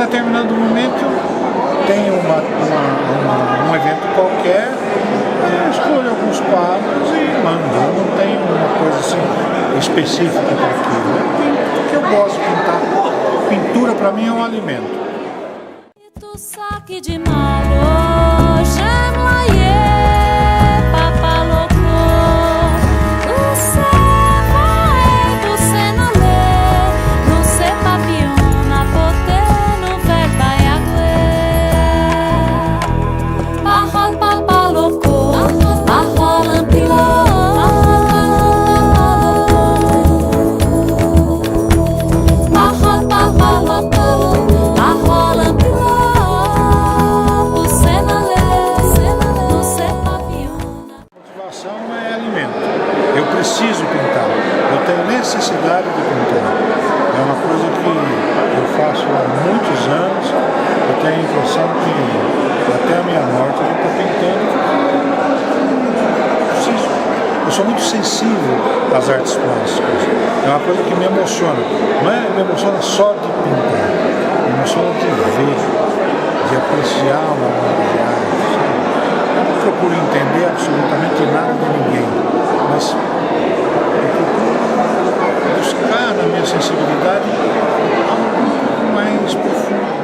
determinado momento tem um evento qualquer, escolho alguns quadros e mando. Eu não tenho uma coisa assim específica para aquilo. Eu pinto porque eu gosto de pintar. Pintura para mim é um alimento. É alimento. Eu preciso pintar, eu tenho necessidade de pintar. É uma coisa que eu faço há muitos anos. Eu tenho a impressão que até a minha morte eu estou pintando. Eu preciso. Eu sou muito sensível às artes plásticas. É uma coisa que me emociona. Não é me emociona só de pintar, me emociona de ver, de apreciar uma obra de arte. Eu não procuro entender absolutamente nada de ninguém, mas eu procuro buscar na minha sensibilidade algo mais profundo.